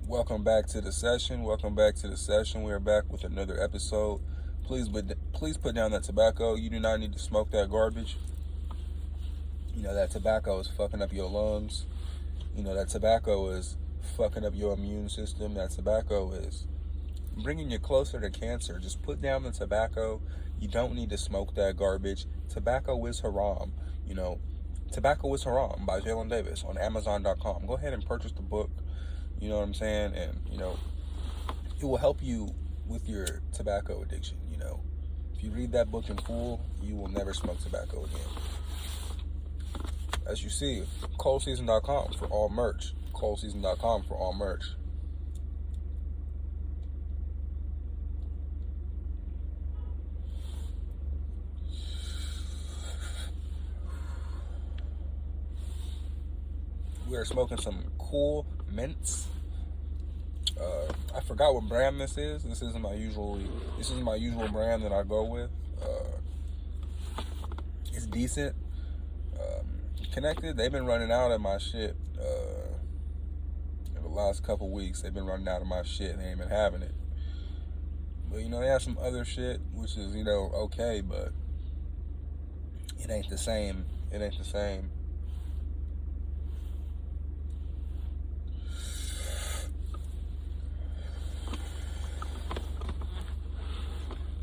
Welcome back to the session. We are back with another episode. Please put down that tobacco. You do not need to smoke that garbage. That tobacco is fucking up your lungs. That tobacco is fucking up your immune system. That tobacco is bringing you closer to cancer. Just put down the tobacco. You don't need to smoke that garbage. Tobacco is haram. Tobacco is Haram by Jalen Davis on Amazon.com. Go ahead and purchase the book. You know what I'm saying? And, it will help you with your tobacco addiction. If you read that book in full, you will never smoke tobacco again. As you see, coldseason.com for all merch. coldseason.com for all merch. We are smoking some cool mints. I forgot what brand this is. This isn't my usual brand that I go with. It's decent. Connected, they've been running out of my shit. In the last couple weeks, they've been running out of my shit and they ain't been having it. But they have some other shit which is okay, but it ain't the same.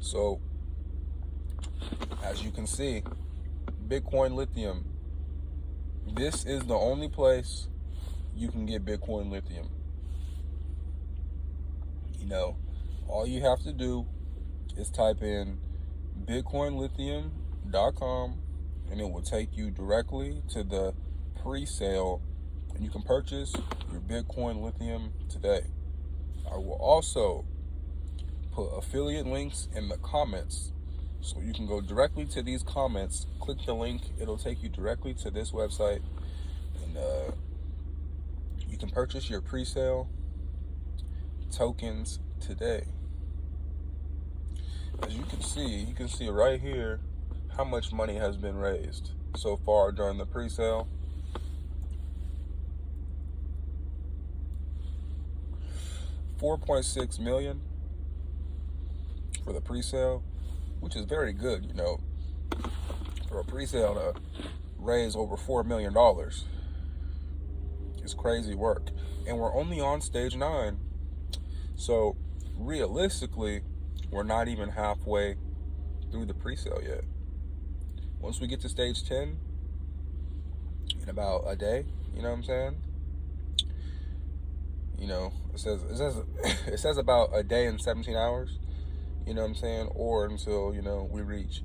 So, as you can see, Bitcoin Lithium. This is the only place you can get Bitcoin Lithium. All you have to do is type in bitcoinlithium.com and it will take you directly to the pre-sale and you can purchase your Bitcoin Lithium today. I will also put affiliate links in the comments so you can go directly to these comments, click the link, it'll take you directly to this website, and you can purchase your pre-sale tokens today. As you can see right here how much money has been raised so far during the pre-sale. $4.6 million for the pre-sale, which is very good, for a pre-sale to raise over $4 million. It's crazy work. And we're only on stage 9. So realistically, we're not even halfway through the pre-sale yet. Once we get to stage 10, in about a day, you know what I'm saying? It says about a day and 17 hours, you know what I'm saying? Or until, we reach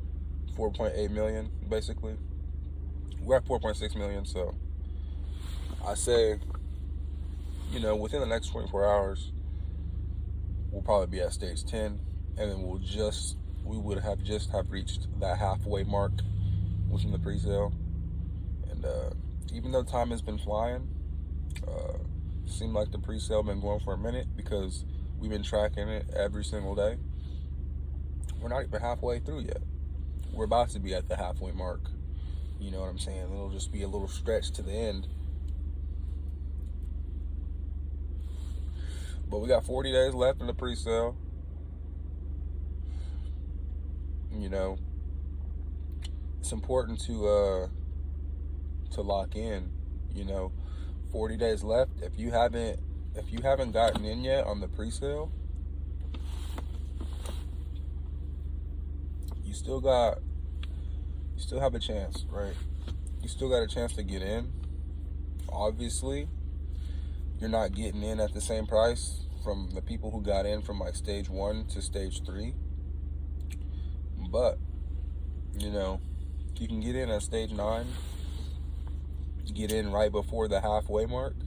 4.8 million, basically. We're at 4.6 million, so I say, within the next 24 hours, we'll probably be at stage 10, and then we would have reached that halfway mark within the pre-sale. And even though time has been flying, seemed like the pre-sale been going for a minute because we've been tracking it every single day. We're not even halfway through yet. We're about to be at the halfway mark. You know what I'm saying? It'll just be a little stretch to the end. But we got 40 days left in the pre-sale. It's important to lock in. 40 days left. If you haven't gotten in yet on the pre-sale, you still have a chance, right? You still got a chance to get in. Obviously, you're not getting in at the same price from the people who got in from like stage 1 to stage 3. But, you can get in at stage 9, get in right before the halfway mark,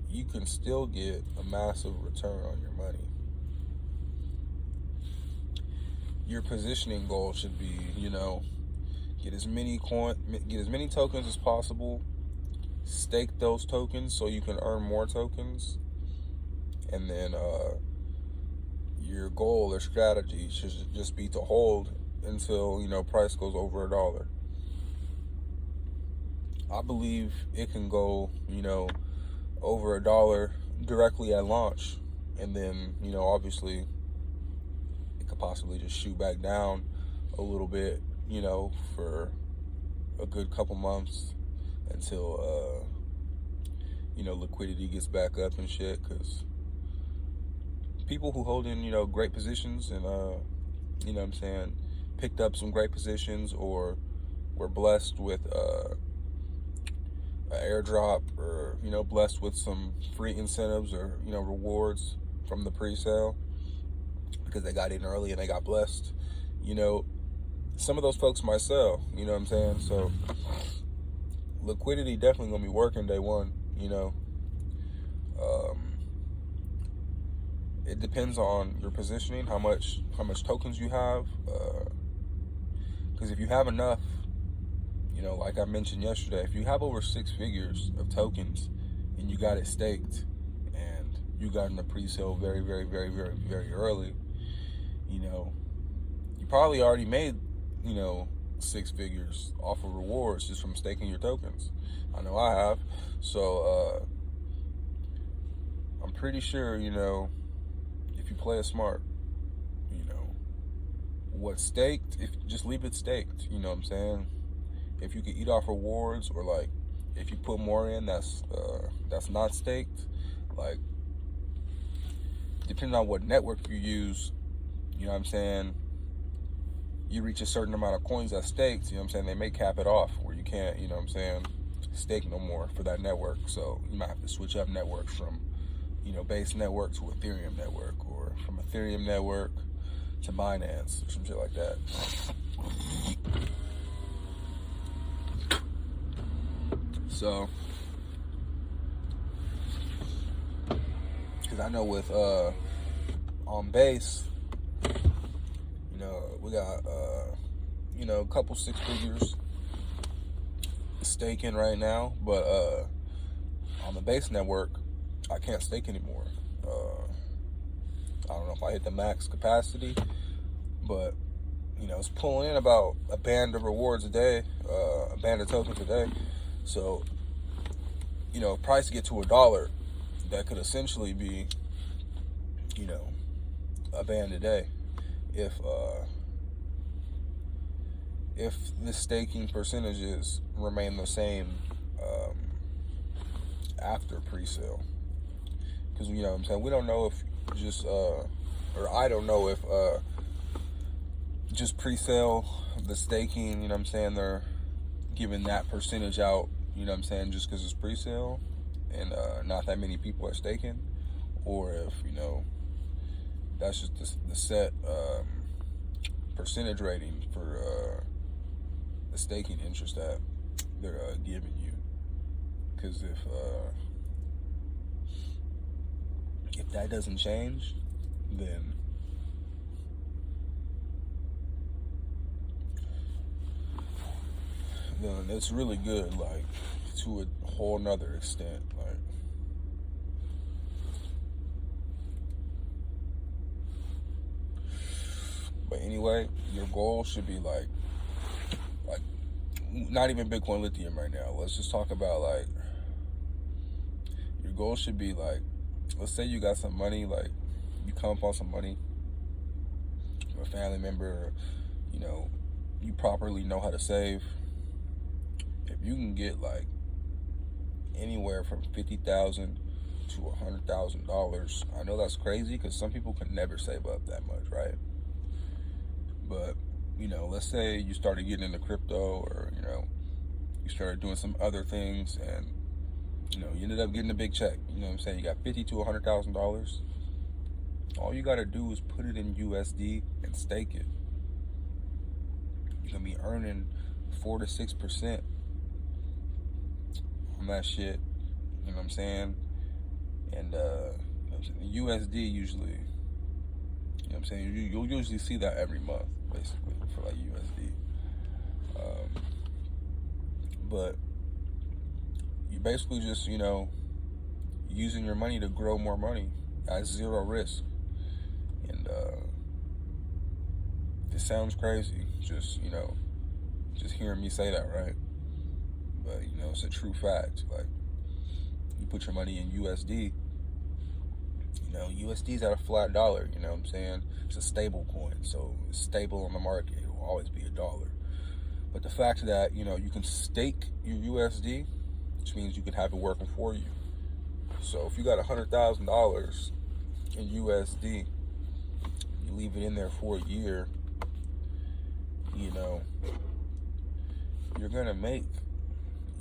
you can still get a massive return on your money. Your positioning goal should be, get as many tokens as possible, stake those tokens so you can earn more tokens, and then your goal or strategy should just be to hold until price goes over $1. I believe it can go over $1 directly at launch, and then, you know, obviously it could possibly just shoot back down a little bit, you know, for a good couple months until you know, liquidity gets back up and shit. Because people who hold in, you know, great positions and you know what I'm saying, picked up some great positions, or were blessed with an airdrop, or, you know, blessed with some free incentives, or, you know, rewards from the pre-sale because they got in early and they got blessed, you know, some of those folks might sell, you know what I'm saying? So liquidity definitely gonna be working day one, you know. It depends on your positioning, how much tokens you have, because if you have enough, you know, like I mentioned yesterday, if you have over 6 figures of tokens and you got it staked and you got in the pre-sale very, very, very, very, very early, you know, you probably already made, you know, 6 figures off of rewards just from staking your tokens. I know I have. So I'm pretty sure, you know, if you play it smart, you know, what's staked, if just leave it staked, you know what I'm saying? If you can eat off rewards, or like if you put more in that's not staked, like depending on what network you use, you know what I'm saying, you reach a certain amount of coins that's staked, you know what I'm saying, they may cap it off where you can't, you know what I'm saying, stake no more for that network. So you might have to switch up networks from, you know, base network to Ethereum network, or from Ethereum network to Binance, or some shit like that. So, because I know with on base, you know, we got you know, a couple 6 figures staking right now, but on the base network, I can't stake anymore. I don't know if I hit the max capacity, but, you know, it's pulling in about a band of rewards a day, a band of tokens a day. So, you know, if price get to $1, that could essentially be, you know, a band a day if the staking percentages remain the same after pre-sale. Because, you know what I'm saying, we don't know if just or I don't know if just pre-sale, the staking, you know what I'm saying, they're giving that percentage out, you know what I'm saying, just because it's pre-sale and not that many people are staking, or if, you know, that's just the set percentage rating for the staking interest that they're giving you. Because if that doesn't change, then it's really good, like, to a whole nother extent. Like, but anyway, your goal should be like not even Bitcoin Lithium right now. Let's just talk about, like, your goal should be like, let's say you got some money, like you come up on some money, a family member, you know, you properly know how to save. If you can get like anywhere from $50,000 to $100,000, I know that's crazy because some people can never save up that much, right? But, you know, let's say you started getting into crypto, or, you know, you started doing some other things, and, you know, you ended up getting a big check. You know what I'm saying? You got $50,000 to $100,000. All you got to do is put it in USD and stake it. You're going to be earning 4 to 6% on that shit. You know what I'm saying? And USD usually, you know what I'm saying, you'll usually see that every month, basically, for like USD. But you basically just, you know, using your money to grow more money at zero risk. And it sounds crazy, just, you know, just hearing me say that, right? But, you know, it's a true fact. Like, you put your money in USD, You know, USD's at a flat dollar, you know what I'm saying? It's a stable coin, so it's stable on the market. It will always be a dollar. But the fact that, you know, you can stake your USD, which means you can have it working for you. So if you got $100,000 in USD, you leave it in there for a year, you know, you're gonna make,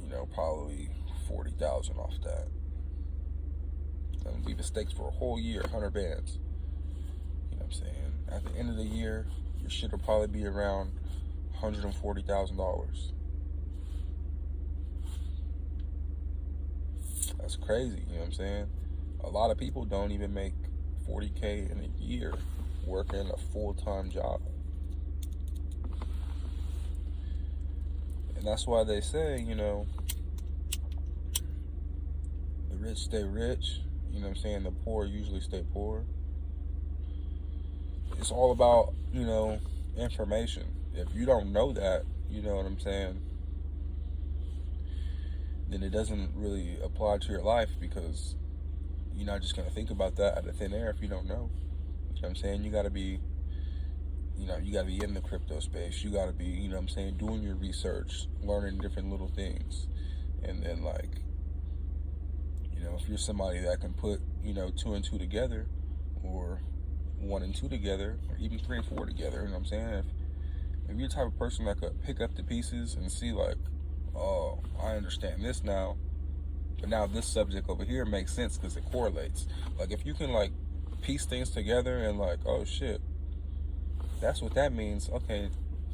you know, probably 40,000 off that. And leave it stakes for a whole year, 100 bands. You know what I'm saying? At the end of the year, your shit will probably be around $140,000. That's crazy, you know what I'm saying? A lot of people don't even make 40K in a year working a full-time job. And that's why they say, you know, the rich stay rich. You know what I'm saying? The poor usually stay poor. It's all about, you know, information. If you don't know that, you know what I'm saying, then it doesn't really apply to your life, because you're not just going to think about that out of thin air if you don't know. You know what I'm saying? You got to be, you know, you got to be in the crypto space. You got to be, you know what I'm saying, doing your research, learning different little things. And then, like, you know, if you're somebody that can put, you know, 2 and 2 together, or 1 and 2 together, or even 3 and 4 together, you know what I'm saying? If you're the type of person that could pick up the pieces and see, like, oh, I understand this now, but now this subject over here makes sense because it correlates. Like, if you can, like, piece things together and, like, oh, shit, that's what that means. Okay,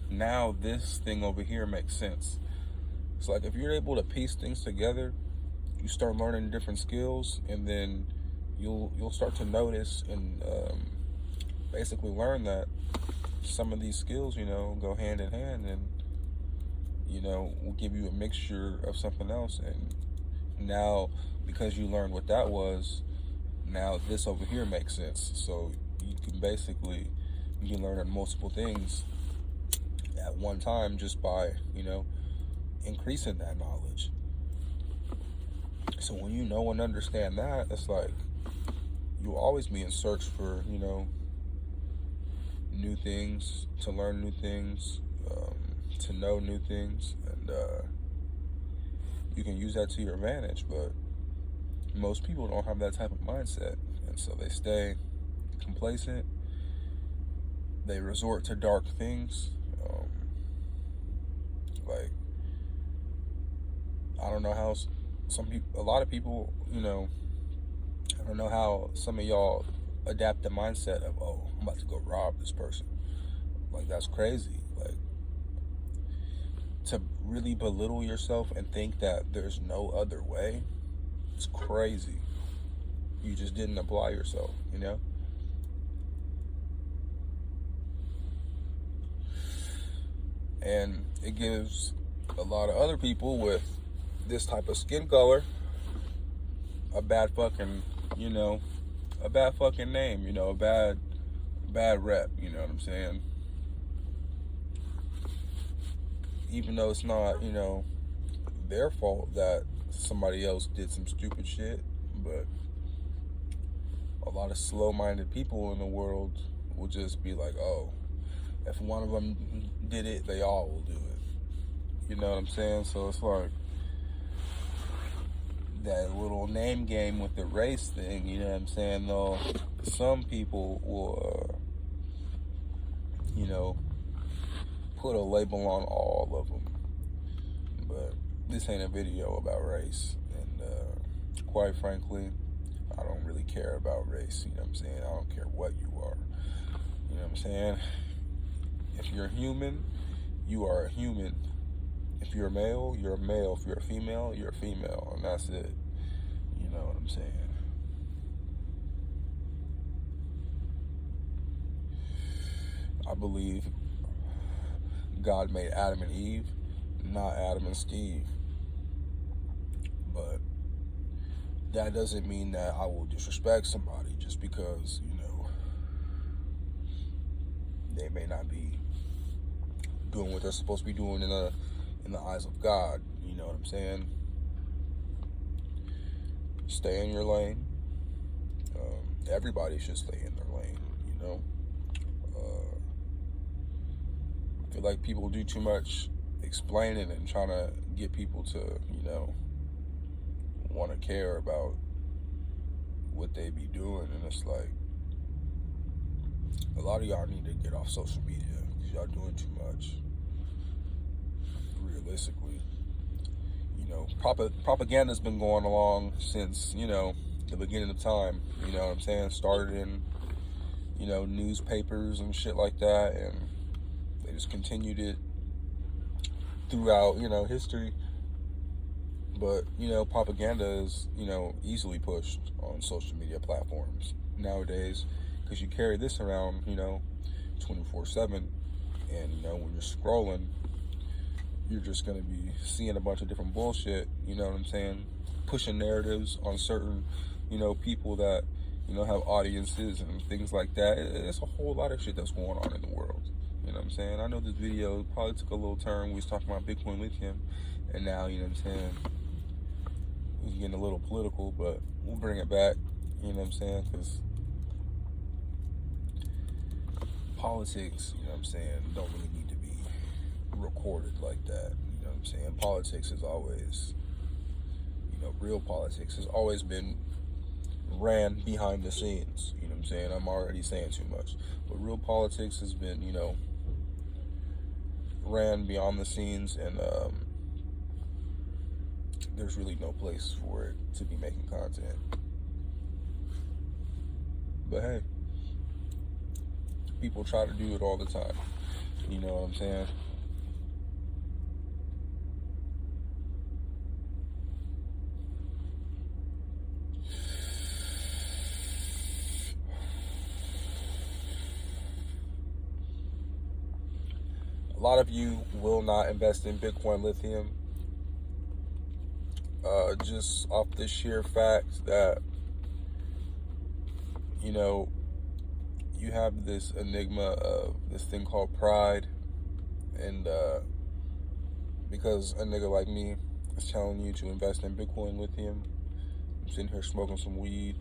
now this thing over here makes sense. So, like, if you're able to piece things together, you start learning different skills, and then you'll start to notice and basically learn that some of these skills, you know, go hand in hand, and, you know, will give you a mixture of something else. And now, because you learned what that was, now this over here makes sense. So you can basically, you can learn multiple things at one time just by, you know, increasing that knowledge. So when you know and understand that, it's like you'll always be in search for, you know, new things, to learn new things, to know new things, and you can use that to your advantage. But most people don't have that type of mindset, and so they stay complacent. They resort to dark things, like, I don't know how a lot of people, you know, I don't know how some of y'all adapt the mindset of, oh, I'm about to go rob this person. Like, that's crazy. Like, to really belittle yourself and think that there's no other way, it's crazy. You just didn't apply yourself, you know? And it gives a lot of other people with this type of skin color a bad fucking, you know, a bad fucking name, you know, a bad rep, you know what I'm saying? Even though it's not, you know, their fault that somebody else did some stupid shit, but a lot of slow-minded people in the world will just be like, oh, if one of them did it, they all will do it. You know what I'm saying? So it's like that little name game with the race thing, you know what I'm saying? Though some people will, you know, put a label on all of them. But this ain't a video about race. And quite frankly, I don't really care about race, you know what I'm saying? I don't care what you are, you know what I'm saying? If you're human, you are a human. If you're a male, you're a male. If you're a female, you're a female. And that's it. You know what I'm saying? I believe God made Adam and Eve, not Adam and Steve. But that doesn't mean that I will disrespect somebody just because, you know, they may not be doing what they're supposed to be doing in the eyes of God. You know what I'm saying? Stay in your lane. everybody should stay in their lane, you know. I feel like people do too much explaining and trying to get people to, you know, want to care about what they be doing, and it's like, a lot of y'all need to get off social media because y'all doing too much. Realistically, you know, propaganda's been going along since, you know, the beginning of time. You know what I'm saying? Started in, you know, newspapers and shit like that, and they just continued it throughout, you know, history. But, you know, propaganda is, you know, easily pushed on social media platforms nowadays because you carry this around, you know, 24/7, and, you know, when you're scrolling, you're just going to be seeing a bunch of different bullshit, you know what I'm saying, pushing narratives on certain, you know, people that, you know, have audiences and things like that. It's a whole lot of shit that's going on in the world, you know what I'm saying. I know this video probably took a little turn. We was talking about Bitcoin Lithium, and now, you know what I'm saying, we're getting a little political, but we'll bring it back, you know what I'm saying, because politics, you know what I'm saying, don't really need to be recorded like that, you know what I'm saying. Politics is always, you know, real politics has always been ran behind the scenes, you know what I'm saying. I'm already saying too much, but real politics has been, you know, ran beyond the scenes, and there's really no place for it to be making content. But hey, people try to do it all the time, you know what I'm saying. A lot of you will not invest in Bitcoin Lithium just off the sheer fact that, you know, you have this enigma of this thing called pride, and because a nigga like me is telling you to invest in Bitcoin Lithium, I'm sitting here smoking some weed,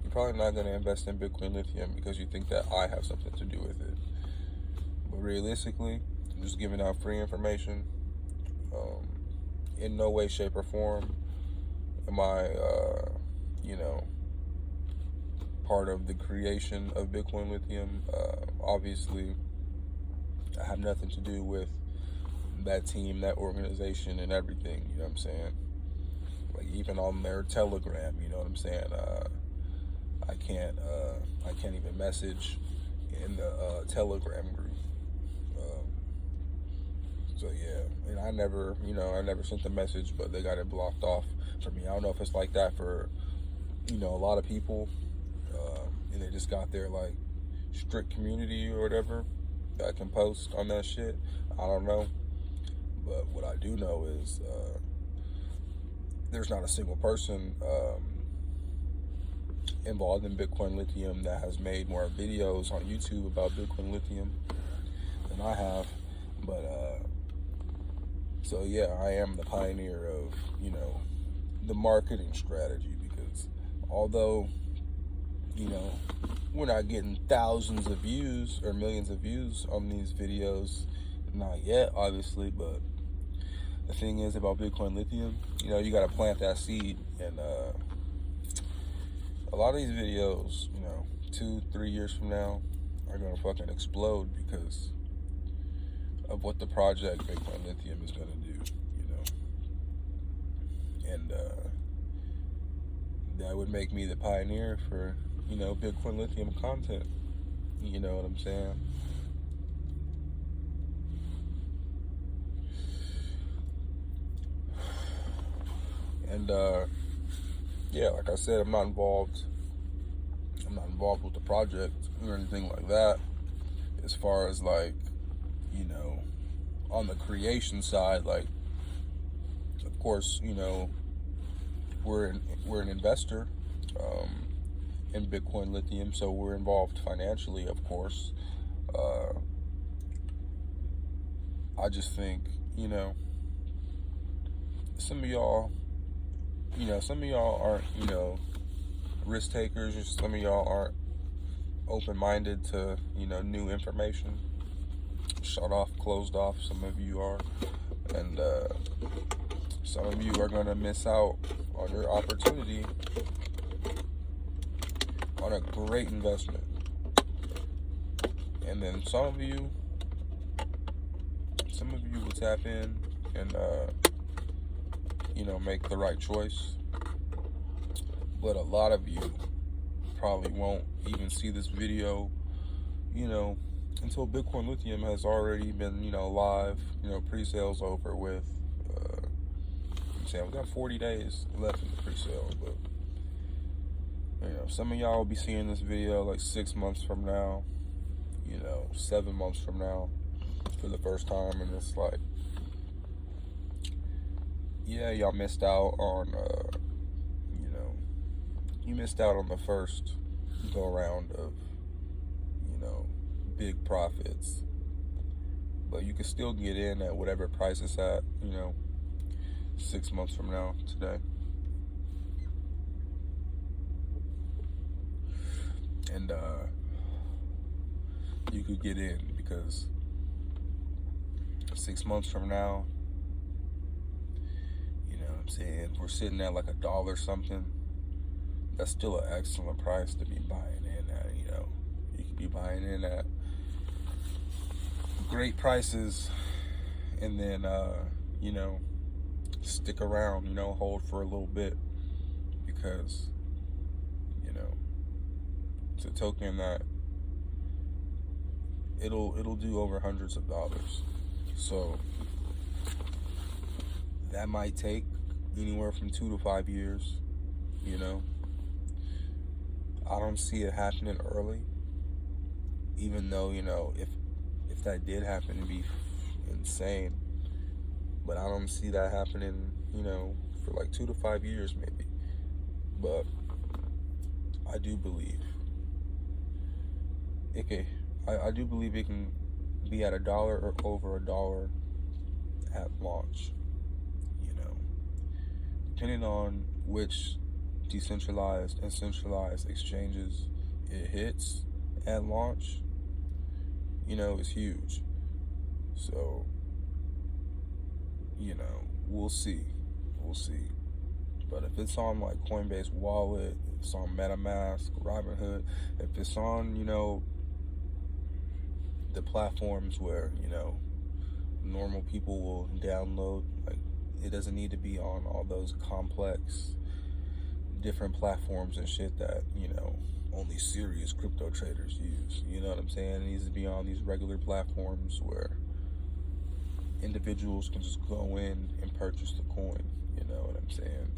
you're probably not going to invest in Bitcoin Lithium because you think that I have something to do with it. But realistically, I'm just giving out free information. In no way, shape, or form am I, you know, part of the creation of Bitcoin Lithium. Obviously, I have nothing to do with that team, that organization, and everything, you know what I'm saying? Like, even on their Telegram, you know what I'm saying? I can't even message in the Telegram group. So yeah, and I never sent the message, but they got it blocked off for me. I don't know if it's like that for, you know, a lot of people, and they just got their like strict community or whatever that can post on that shit. I don't know, but what I do know is there's not a single person involved in Bitcoin Lithium that has made more videos on YouTube about Bitcoin Lithium than I have. But so yeah, I am the pioneer of, you know, the marketing strategy, because although, you know, we're not getting thousands of views or millions of views on these videos, not yet, obviously, but the thing is about Bitcoin Lithium, you know, you got to plant that seed, and a lot of these videos, you know, 2-3 years from now are going to fucking explode because of what the project Bitcoin Lithium is going to do, you know. And that would make me the pioneer for, you know, Bitcoin Lithium content. You know what I'm saying? And yeah, like I said, I'm not involved with the project or anything like that. As far as, like, you know, on the creation side, like, of course, you know, we're an investor in Bitcoin Lithium, so we're involved financially, of course. I just think, you know, some of y'all aren't, you know, risk takers. Some of y'all aren't open-minded to, new information. Shut off, closed off. Some of you are. And some of you are going to miss out on your opportunity on a great investment. And then some of you will tap in and, make the right choice. But a lot of you probably won't even see this video, until Bitcoin Lithium has already been, live, pre-sales over with. I'm saying we got 40 days left in the pre-sale, but some of y'all will be seeing this video like 6 months from now, 7 months from now for the first time, and it's like, yeah, y'all missed out on, you missed out on the first go around of, big profits, but you can still get in at whatever price it's at, 6 months from now today. And you could get in because 6 months from now, we're sitting at like $1 something. That's still an excellent price to be buying in at. You could be buying in at great prices, and then stick around, hold for a little bit, because it's a token that it'll do over hundreds of dollars. So that might take anywhere from 2 to 5 years. I don't see it happening early, even though, if that did happen to be insane, but I don't see that happening, for like 2 to 5 years maybe. But I do believe I do believe it can be at $1 or over $1 at launch, depending on which decentralized and centralized exchanges it hits at launch, is huge. So, we'll see. But if it's on like Coinbase Wallet, if it's on MetaMask, Robinhood, if it's on, the platforms where, normal people will download, like, it doesn't need to be on all those complex different platforms and shit that, only serious crypto traders use. You know what I'm saying? It needs to be on these regular platforms where individuals can just go in and purchase the coin. You know what I'm saying?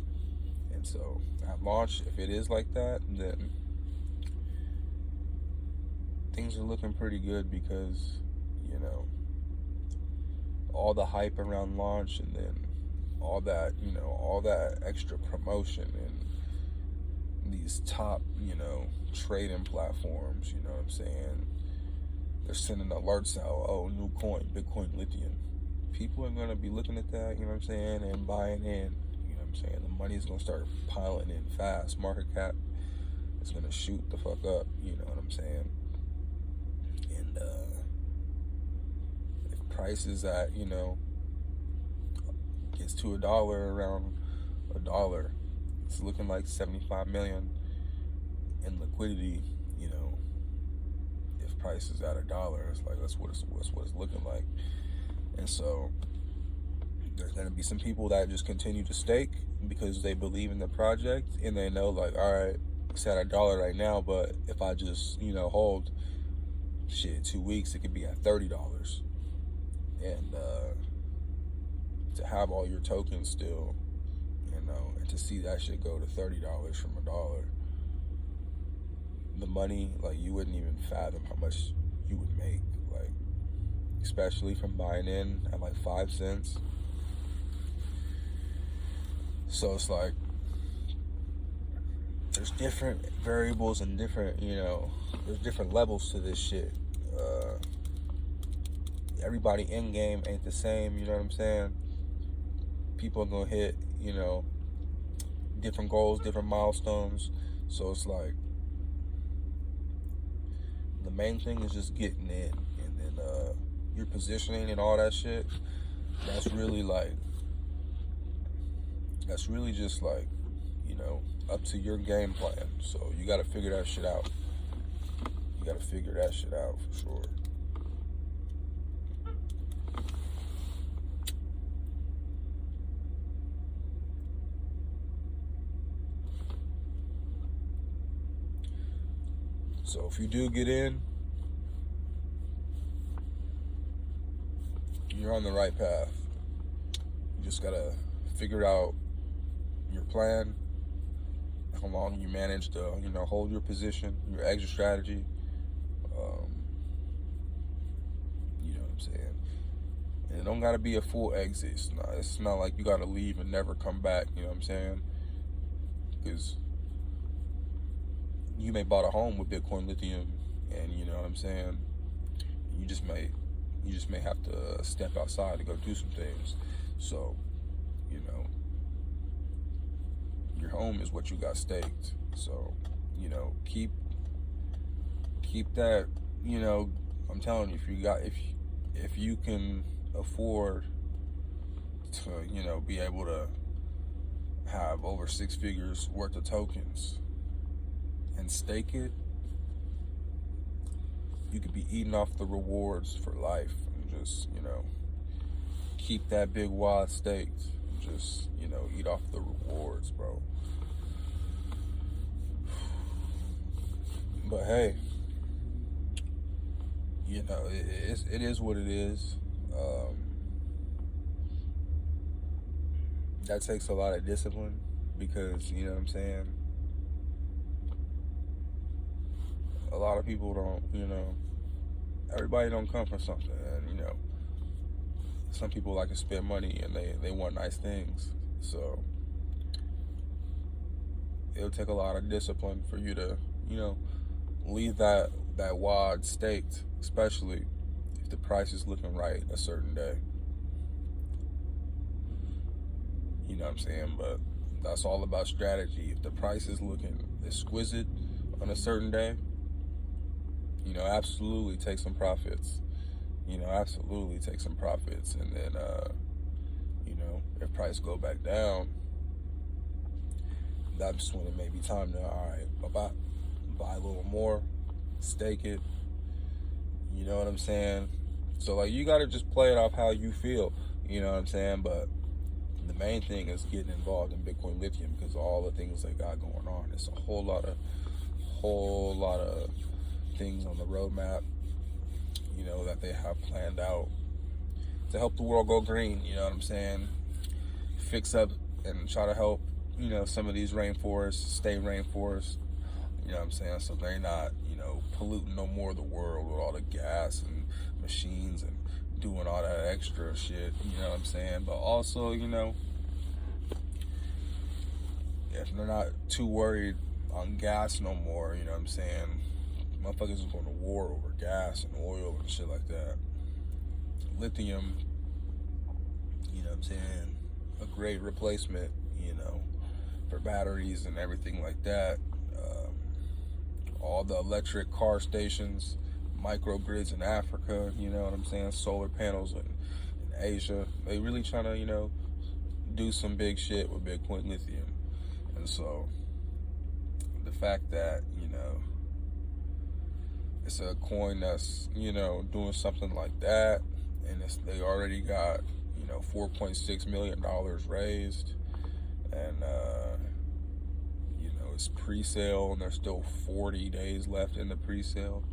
And so at launch, if it is like that, then things are looking pretty good, because, all the hype around launch, and then all that, all that extra promotion, and these top, trading platforms, you know what I'm saying? They're sending alerts out, oh, new coin, Bitcoin Lithium. People are going to be looking at that, you know what I'm saying, and buying in, you know what I'm saying? The money's going to start piling in fast. Market cap is going to shoot the fuck up, you know what I'm saying? And if prices at, gets to $1, around $1, it's looking like 75 million in liquidity, if price is at $1, it's like, that's what it's looking like. And so there's going to be some people that just continue to stake because they believe in the project, and they know, like, all right, it's at $1 right now, but if I just, hold, shit, 2 weeks, it could be at $30. And to have all your tokens still, and to see that shit go to $30 from $1, the money, like, you wouldn't even fathom how much you would make, like, especially from buying in at like 5 cents. So it's like, there's different variables and different, there's different levels to this shit. Everybody in game ain't the same, you know what I'm saying? People are gonna hit, different goals, different milestones. So it's like the main thing is just getting in, and then your positioning and all that shit. That's really just like, up to your game plan. So you got to figure that shit out. You got to figure that shit out for sure. So if you do get in, you're on the right path. You just gotta figure out your plan, how long you manage to, hold your position, your exit strategy. You know what I'm saying? And it don't gotta be a full exit. It's not like you gotta leave and never come back. You know what I'm saying? Because you may bought a home with Bitcoin Lithium, and you know what I'm saying. You just may have to step outside to go do some things. So, your home is what you got staked. So, keep that. I'm telling you, if you can afford to, be able to have over 6 figures worth of tokens and stake it, you could be eating off the rewards for life, and just, keep that big wad staked, and just, eat off the rewards, bro. But hey, it is what it is. That takes a lot of discipline, because, you know what I'm saying, a lot of people don't, everybody don't come from something, and, some people like to spend money, and they want nice things. So it'll take a lot of discipline for you to, leave that wad staked, especially if the price is looking right a certain day. You know what I'm saying? But that's all about strategy. If the price is looking exquisite on a certain day, absolutely take some profits. Absolutely take some profits. And then, if price go back down, that's when it may be time to, all right, buy a little more, stake it. You know what I'm saying? So, like, you got to just play it off how you feel. You know what I'm saying? But the main thing is getting involved in Bitcoin Lithium, because all the things they got going on. It's a whole lot of things on the roadmap, that they have planned out to help the world go green. You know what I'm saying? Fix up and try to help, some of these rainforests stay rainforests. You know what I'm saying? So they're not, polluting no more of the world with all the gas and machines and doing all that extra shit. You know what I'm saying? But also, if they're not too worried on gas no more, you know what I'm saying? Motherfuckers is going to war over gas and oil and shit like that. Lithium, you know what I'm saying? A great replacement, for batteries and everything like that. All the electric car stations, microgrids in Africa, you know what I'm saying? Solar panels in Asia. They really trying to, do some big shit with Bitcoin Lithium. And so the fact that, it's a coin that's, doing something like that, and they already got, $4.6 million raised, and, it's pre-sale, and there's still 40 days left in the pre-sale.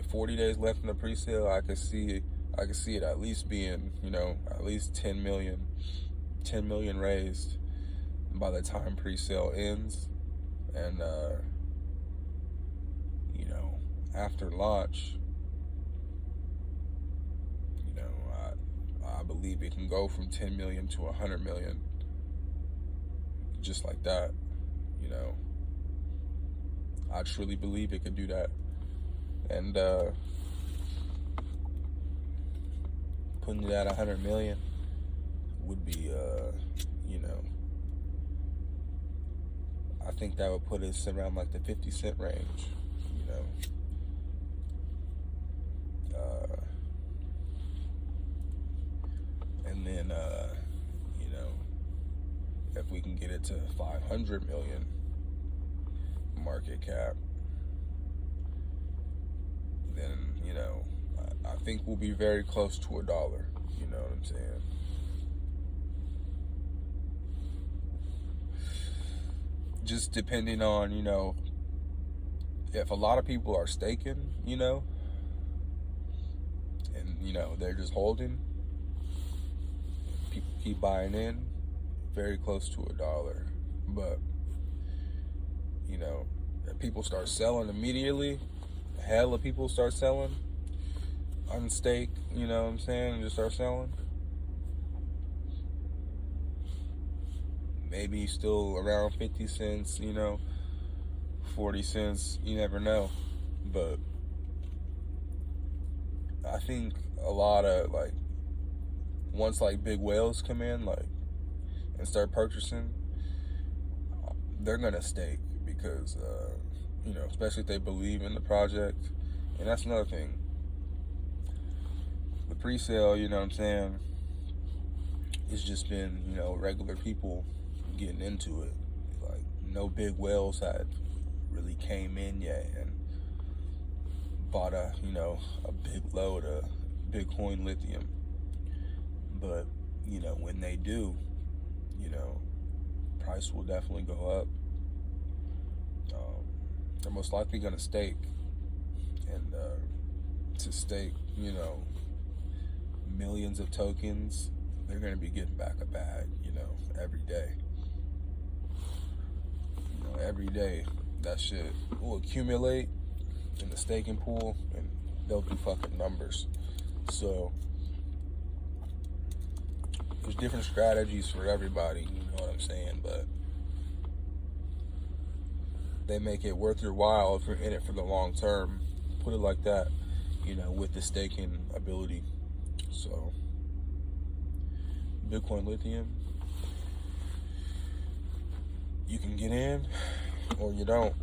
40 days left in the pre-sale. I could see it at least being, at least 10 million raised by the time pre-sale ends. And, after launch, I believe it can go from 10 million to 100 million, just like that. I truly believe it can do that. And, putting it at 100 million, would be, you know, I think that would put us around like the 50 cent range, you know. And then, you know, if we can get it to 500 million market cap, then, you know, I think we'll be very close to $1. You know what I'm saying? Just depending on, you know, if a lot of people are staking, you know, and, you know, they're just holding, people keep buying in, very close to $1. But, you know, if people start selling immediately, hell of people start selling, unstake, you know what I'm saying, and just start selling, maybe still around 50 cents, you know, 40 cents, you never know. But I think a lot of, like, once like big whales come in, like, and start purchasing, they're gonna stake because, you know, especially if they believe in the project. And that's another thing. The pre-sale, you know what I'm saying, it's just been, you know, regular people getting into it. Like, no big whales had really came in yet and bought a, you know, a big load of Bitcoin Lithium. But, you know, when they do, you know, price will definitely go up. They're most likely going to stake, and to stake, you know, millions of tokens, they're going to be getting back a bag, you know, every day. You know, every day that shit will accumulate in the staking pool, and they'll do fucking numbers. So there's different strategies for everybody, you know what I'm saying, but they make it worth your while if you're in it for the long term, put it like that, you know, with the staking ability. So Bitcoin Lithium, you can get in or you don't.